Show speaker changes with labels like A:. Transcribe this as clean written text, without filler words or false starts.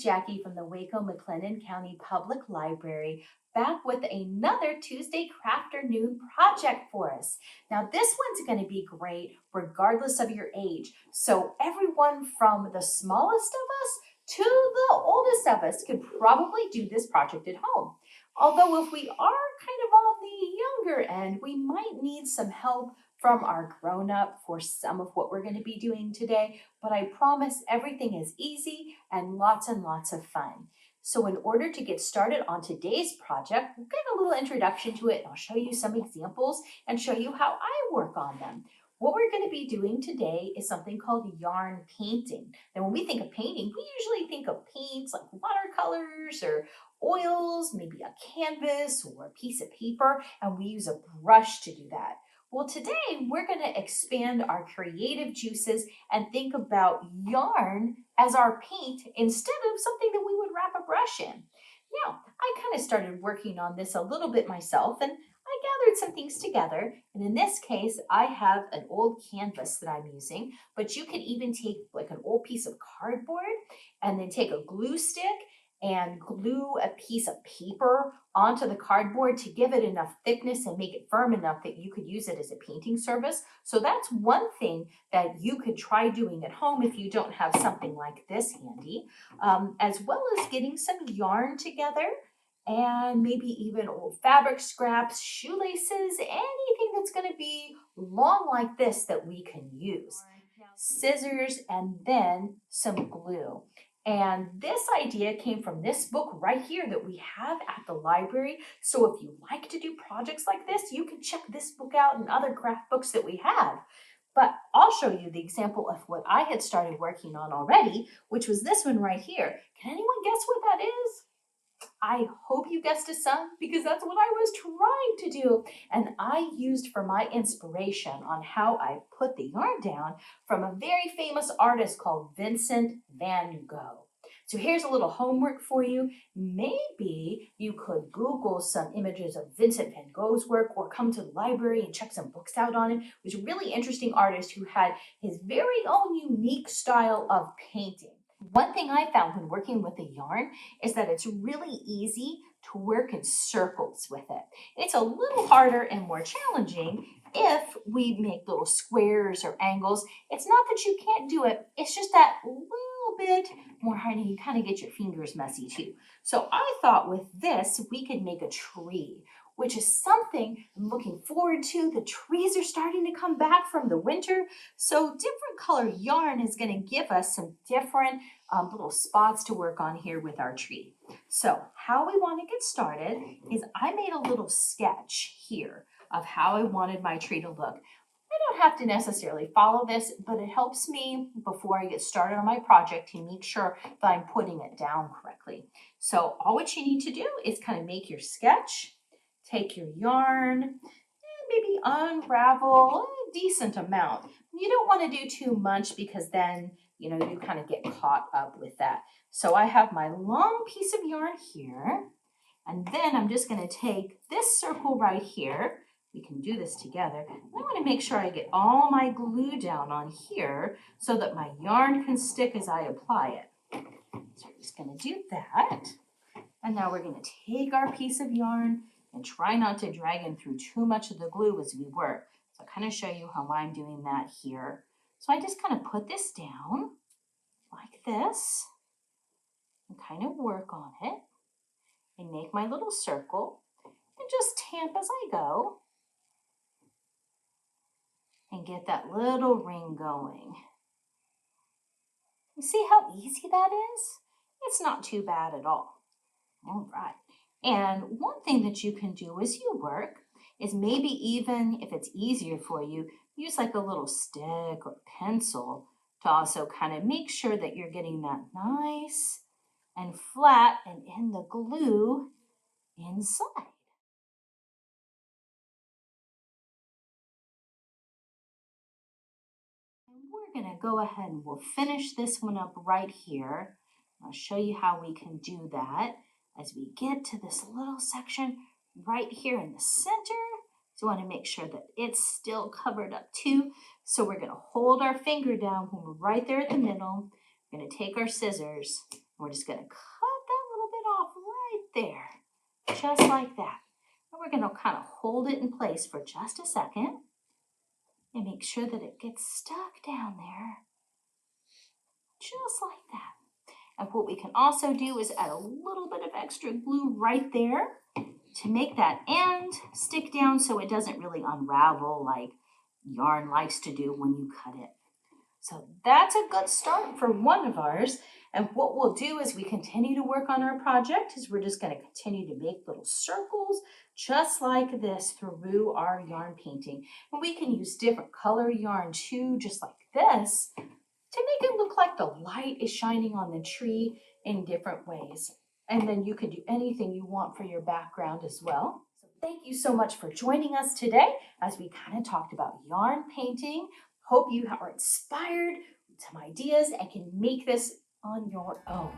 A: Jackie from the Waco McLennan County Public Library, back with another Tuesday Crafternoon project for us. Now, this one's going to be great regardless of your age. So, everyone from the smallest of us to the oldest of us could probably do this project at home. Although, if we are kind of on the younger end, we might need some help from our grown up for some of what we're going to be doing today, but I promise everything is easy and lots of fun. So in order to get started on today's project, we'll get a little introduction to it. I'll show you some examples and show you how I work on them. What we're going to be doing today is something called yarn painting. Now, when we think of painting, we usually think of paints like watercolors or oils, maybe a canvas or a piece of paper, and we use a brush to do that. Well, today we're going to expand our creative juices and think about yarn as our paint instead of something that we would wrap a brush in. Now, I kind of started working on this a little bit myself, and I gathered some things together. And in this case, I have an old canvas that I'm using, but you could even take like an old piece of cardboard and then take a glue stick and glue a piece of paper onto the cardboard to give it enough thickness and make it firm enough that you could use it as a painting service. So that's one thing that you could try doing at home if you don't have something like this handy, as well as getting some yarn together and maybe even old fabric scraps, shoelaces, anything that's going to be long like this that we can use. Scissors and then some glue. And this idea came from this book right here that we have at the library. So if you like to do projects like this, you can check this book out and other craft books that we have. But I'll show you the example of what I had started working on already, which was this one right here. Can anyone guess what that is? I hope you guessed a sun because that's what I was trying to do. And I used for my inspiration on how I put the yarn down from a very famous artist called Vincent Van Gogh. So here's a little homework for you. Maybe you could Google some images of Vincent Van Gogh's work or come to the library and check some books out on him. He was a really interesting artist who had his very own unique style of painting. One thing I found when working with the yarn is that it's really easy to work in circles with it. It's a little harder and more challenging if we make little squares or angles. It's not that you can't do it, it's just that little bit more hard and you kind of get your fingers messy too. So I thought with this, we could make a tree, which is something I'm looking forward to. The trees are starting to come back from the winter. So different colored yarn is going to give us some different little spots to work on here with our tree. So how we want to get started is I made a little sketch here of how I wanted my tree to look. I don't have to necessarily follow this, but it helps me before I get started on my project to make sure that I'm putting it down correctly. So all what you need to do is kind of make your sketch. Take your yarn and maybe unravel a decent amount. You don't want to do too much because then, you kind of get caught up with that. So I have my long piece of yarn here, and then I'm just going to take this circle right here. We can do this together. I want to make sure I get all my glue down on here so that my yarn can stick as I apply it. So I'm just going to do that. And now we're going to take our piece of yarn and try not to drag in through too much of the glue as we work. So I'll kind of show you how I'm doing that here. So I just kind of put this down like this and kind of work on it and make my little circle and just tamp as I go and get that little ring going. You see how easy that is? It's not too bad at all. All right. And one thing that you can do as you work is maybe even if it's easier for you, use like a little stick or pencil to also kind of make sure that you're getting that nice and flat and in the glue inside. And we're going to go ahead and we'll finish this one up right here. I'll show you how we can do that as we get to this little section right here in the center. So we want to make sure that it's still covered up too. So we're going to hold our finger down when we're right there at the middle. We're going to take our scissors We're just going to cut that little bit off right there, just like that. And we're going to kind of hold it in place for just a second and make sure that it gets stuck down there, just like that. And what we can also do is add a little bit of extra glue right there to make that end stick down so it doesn't really unravel like yarn likes to do when you cut it. So that's a good start for one of ours. And what we'll do as we continue to work on our project is we're just going to continue to make little circles just like this through our yarn painting. And we can use different color yarn too, just like this, to make it look like the light is shining on the tree in different ways. And then you can do anything you want for your background as well. So thank you so much for joining us today as we kind of talked about yarn painting. Hope you are inspired with some ideas and can make this on your own.